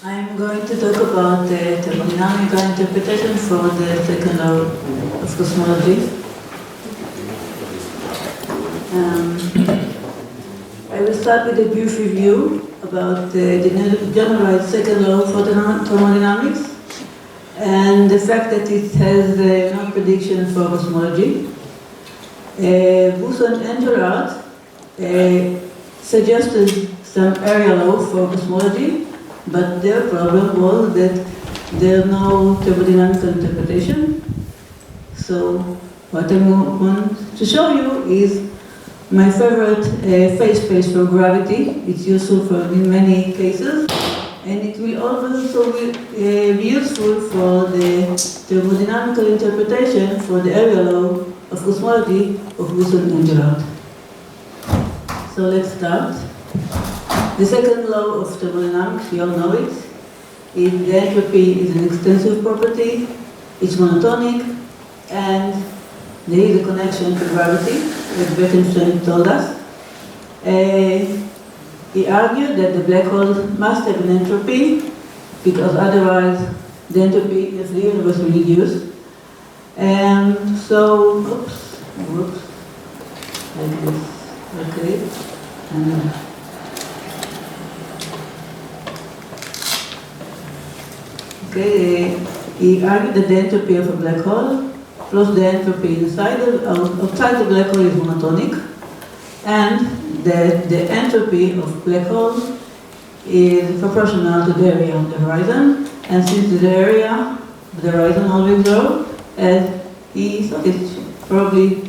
I'm going to talk about the thermodynamic interpretation for the second law of cosmology. I will start with a brief review about the generalized second law for thermodynamics and the fact that it has no prediction for cosmology. Booth and Gerard suggested some area law for cosmology, but their problem was that there is no thermodynamic interpretation. So what I want to show you is my favorite phase space for gravity. It's useful in many cases, and it will also be useful for the thermodynamical interpretation for the area law of cosmology of Booth and Gerard. So let's start. The second law of thermodynamics, you all know it. The entropy is an extensive property, it's monotonic, and there is a connection to gravity, as Wittgenstein told us. He argued that the black hole must have an entropy, because otherwise the entropy of the universe will reduce. And so, like this, okay. He argued that the entropy of a black hole plus the entropy outside the black hole is monotonic, and that the entropy of black hole is proportional to the area of the horizon, and since the area of the horizon always grows, as he thought it probably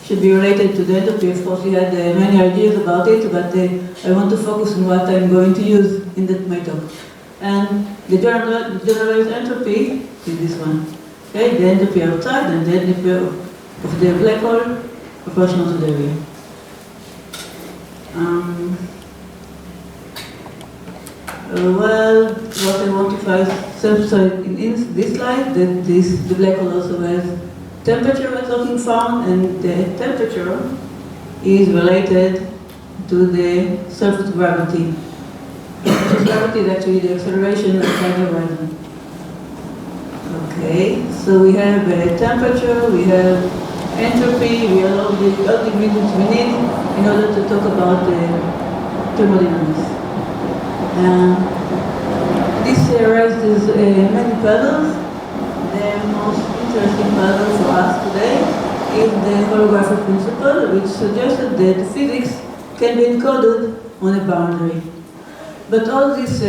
should be related to the entropy. Of course, he had many ideas about it, but I want to focus on what I'm going to use in my talk. And the generalized entropy is this one. Okay, the entropy outside and the entropy of the black hole proportional to the area. Well, what I want to emphasize in this slide, that the black hole also has temperature, as often found, and the temperature is related to the surface gravity. Gravity is actually the acceleration outside the horizon. Okay, so we have temperature, we have entropy, we have all the ingredients we need in order to talk about thermodynamics. This raises many puzzles. The most interesting puzzle for us today is the holographic principle, which suggested that physics can be encoded on a boundary. But all this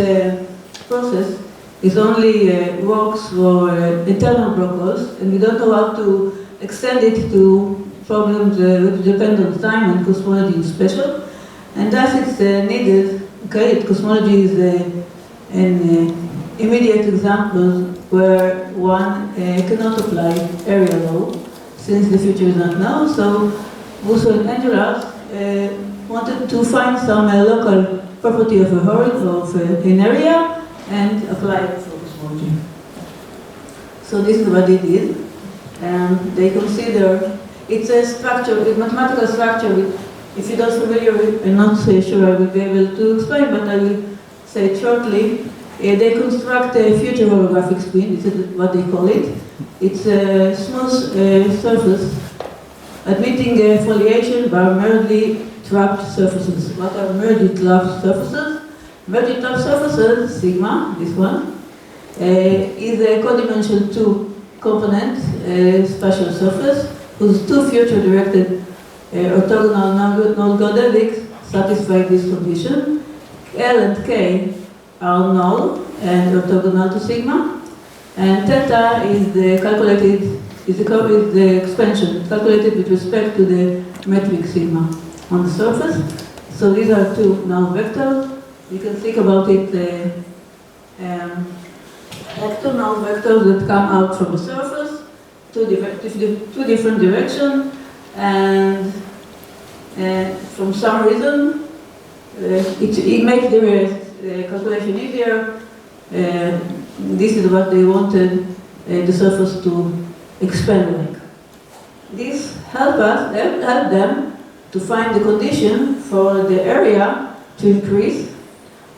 process is only works for internal black holes, and we don't know how to extend it to problems which depend on time, and cosmology is special. And thus it's needed, okay, cosmology is an immediate example where one cannot apply area law, since the future is not known. So Booth and Gerard wanted to find some local property of an area and apply it for cosmology. So this is what they did. And they consider it's a structure, a mathematical structure. If you're not familiar with, I'm not sure I will be able to explain, but I will say it shortly. They construct a future holographic spin, this is what they call it. It's a smooth surface admitting foliation by mergely trapped surfaces. What are merged trapped surfaces? Merged trapped surfaces, sigma, this one, is a codimensional 2 component spatial surface whose two future-directed orthogonal non-geodesics satisfy this condition. L and K are null and orthogonal to sigma, and theta is the expansion calculated with respect to the metric sigma on the surface. So these are two null vectors. You can think about it like two null vectors that come out from the surface, two different directions, and from some reason it makes the calculation easier. This is what they wanted the surface to expand like. This help them to find the condition for the area to increase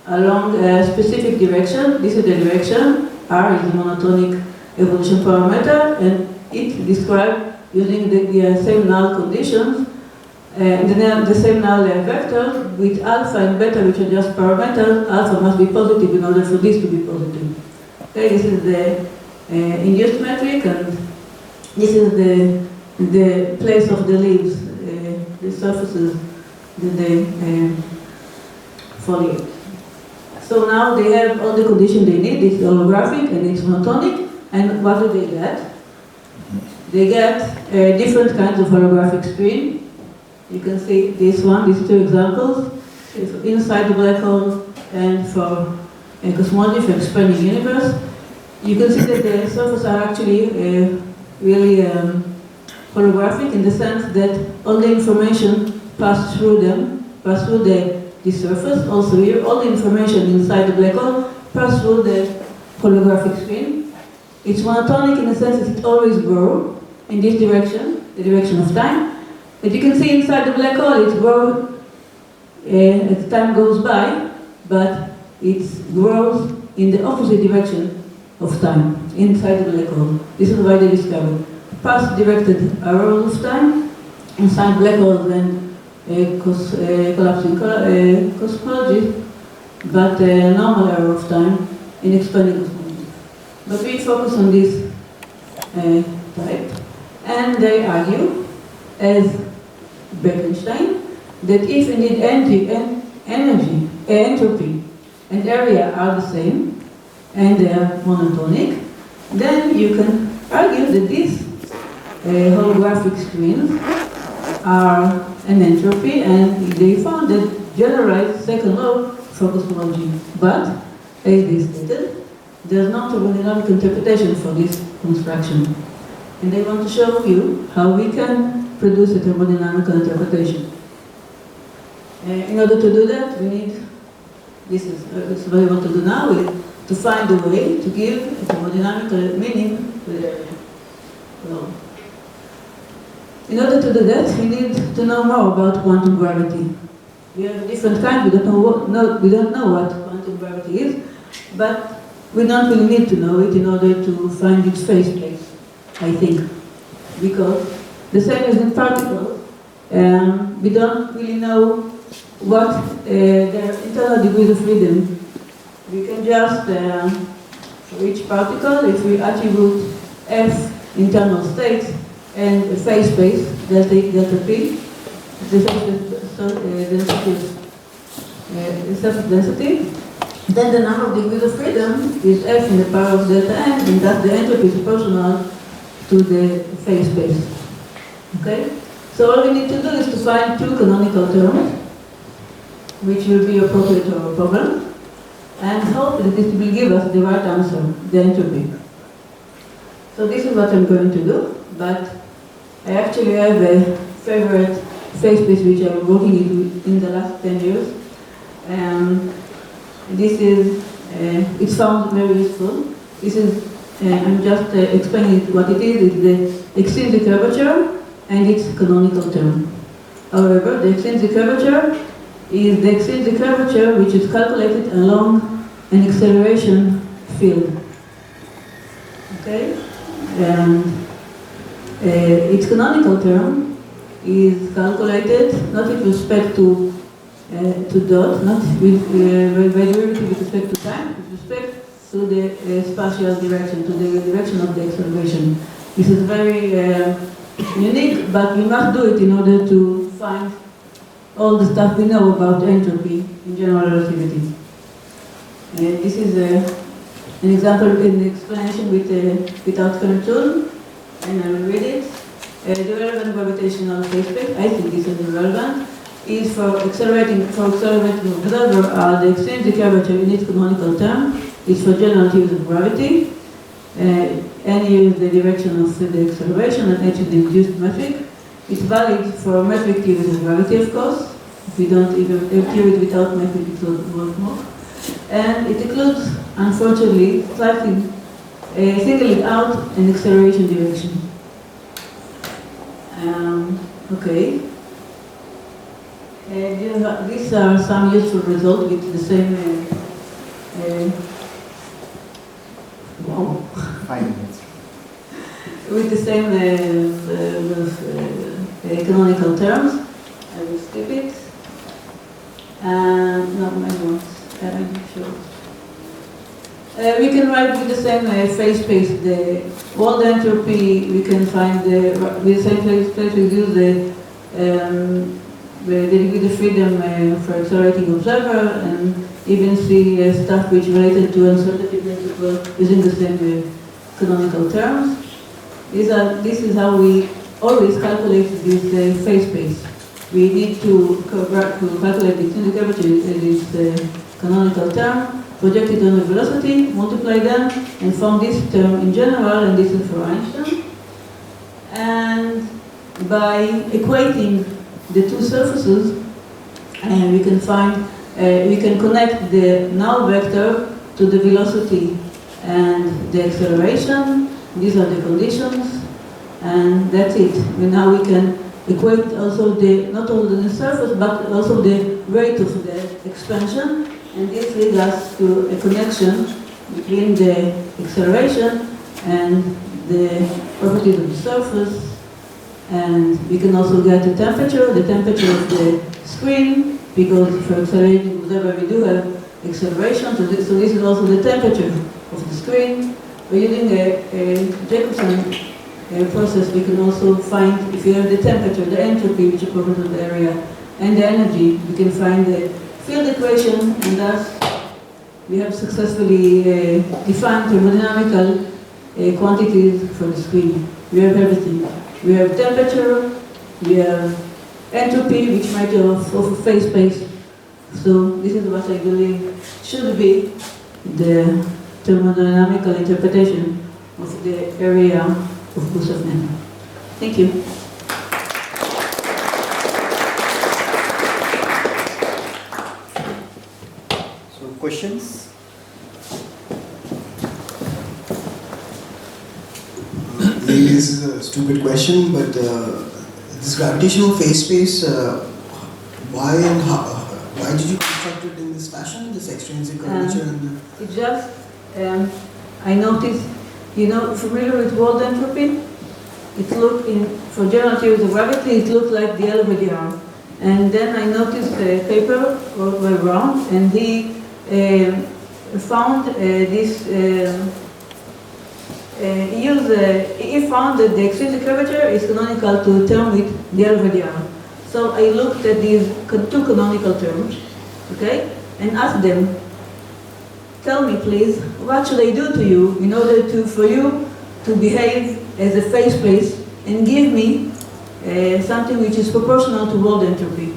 along a specific direction. This is the direction. R is the monotonic evolution parameter, and it described using the same null conditions, the same null vector with alpha and beta, which are just parameters. Alpha must be positive in order for this to be positive. Okay, this is the induced metric, and this is the place of the leaves, the surfaces that they foliate. So now they have all the conditions they need. It's holographic and it's monotonic. And what do they get? They get different kinds of holographic screen. You can see this one, these two examples, inside the black hole and for cosmology, for expanding universe. You can see that the surfaces are actually really holographic in the sense that all the information passes through them, passes through the surface. Also here, all the information inside the black hole passes through the holographic screen. It's monotonic in the sense that it always grows in this direction, the direction of time. But you can see inside the black hole, it grows as time goes by, but it grows in the opposite direction of time, inside the black hole. This is why they discovered past-directed arrows of time inside black holes and collapsing cosmology, but normal arrow of time in expanding cosmology. But we focus on this type, and they argue, as Bekenstein, that if indeed energy, entropy, and area are the same, and they are monotonic, then you can argue that these holographic screens are an entropy, and they found that generalized second law for cosmology. But, as they stated, there's not a thermodynamic interpretation for this construction. And they want to show you how we can produce a thermodynamic interpretation. In order to do that, we need, this is what we want to do now, is to find a way to give a thermodynamic meaning to the area. Well, in order to do that, we need to know more about quantum gravity. We have different kinds, we don't know what quantum gravity is, but we don't really need to know it in order to find its phase space, I think. Because the same as in particles, we don't really know what their internal degrees of freedom. We can just, for each particle, if we attribute F internal states and a phase space, delta P, the surface density, then the number of degrees of freedom is F in the power of delta n, and thus the entropy is proportional to the phase space. Okay? So all we need to do is to find two canonical terms, which will be appropriate to our problem, and hope that this will give us the right answer, the entropy. So this is what I'm going to do, but I actually have a favorite phase space which I'm working in the last 10 years. This is, it's found very useful. This is, I'm just explaining what it is. It's the extrinsic curvature and its canonical term. However, the extrinsic curvature is the extrinsic curvature which is calculated along an acceleration field. Okay? And its canonical term is calculated not with respect to dot, not with derivative with respect to time, with respect to the spatial direction, to the direction of the acceleration. This is very unique, but we must do it in order to find all the stuff we know about entropy in general relativity. This is an example in the explanation without current tool, and I will read it. The relevant gravitational phase space, I think this is irrelevant, is for accelerating observer are the extrinsic curvature in its canonical term, is for general theories of gravity. N is the direction of the acceleration, and H is the induced metric. It's valid for metric theories of gravity, of course. If we don't even theories without metric, it will work more. And it includes, unfortunately, slightly singling out an acceleration direction. Okay. These are some useful results with the same wow. 5 minutes. With the same canonical terms. I will skip it. No, I won't. I'm sure. We can write with the same phase space. The world entropy we can find with the same phase space. We use the degree of freedom for accelerating observer, and even see stuff which related to uncertainty principle using the same canonical terms. This is how we always calculate this phase space. We need to calculate the extrinsic curvature, this canonical term, project it on the velocity, multiply them, and form this term in general, and this is for Einstein. And by equating the two surfaces, we can find, we can connect the null vector to the velocity and the acceleration. These are the conditions, and that's it. Now we can equate also not only the surface, but also the rate of the expansion, and this leads us to a connection between the acceleration and the properties of the surface, and we can also get the temperature of the screen, because for accelerating observer we do have acceleration, so this is also the temperature of the screen. By using a Jacobson process, we can also find, if you have the temperature, the entropy, which is property of the area, and the energy, we can find the field equation, and thus we have successfully defined thermodynamical quantities for the screen. We have everything. We have temperature, we have entropy, which might be of phase space. So this is what I believe should be the thermodynamical interpretation of the area of Gustav-Nehmer. Thank you. So questions? Maybe this is a stupid question, but this gravitational phase space, why and how? Why did you construct it in this fashion? This extrinsic curvature and it just I noticed, familiar with world entropy? It looked for general theories of gravity, it looked like the L over the R. And then I noticed a paper by Brown, and he found this. He found that the extrinsic curvature is canonical to a term with the L over the R. So I looked at these two canonical terms, okay, and asked them, tell me please, what should I do to you in order for you to behave as a phase space and give me something which is proportional to world entropy?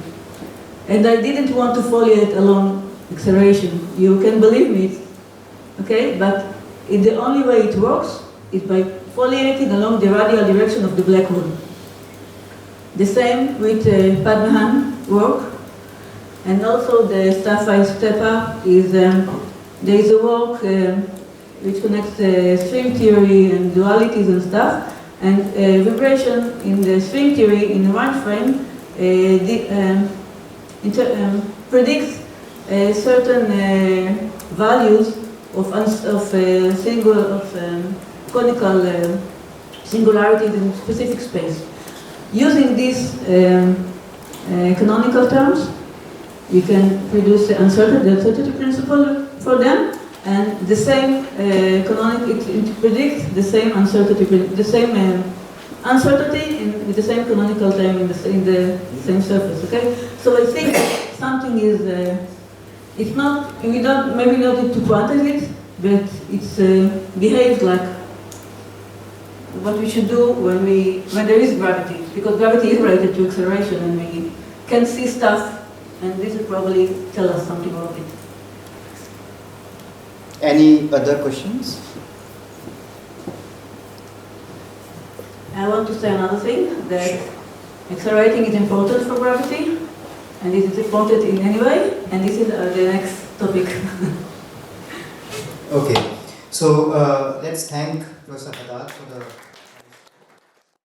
And I didn't want to foliate along acceleration. You can believe me, okay? But the only way it works is by foliating along the radial direction of the black hole. The same with Padmahan work, and also the stuff I step up is there is a work which connects string theory and dualities and stuff, and vibration in the string theory in the one frame predicts certain values of conical singularities in specific space. Using these canonical terms, you can produce the uncertainty principle for them, and the same it predicts the same uncertainty, with the same canonical term in the same surface. Okay, so I think something is. It's not. We don't maybe not need to quantize it, but it's behaves like what we should do when there is gravity, because gravity is related to acceleration, and we can see stuff. And this will probably tell us something about it. Any other questions? I want to say another thing, that accelerating is important for gravity, and it is important in any way, and this is the next topic. Okay, so let's thank Professor Hadad for the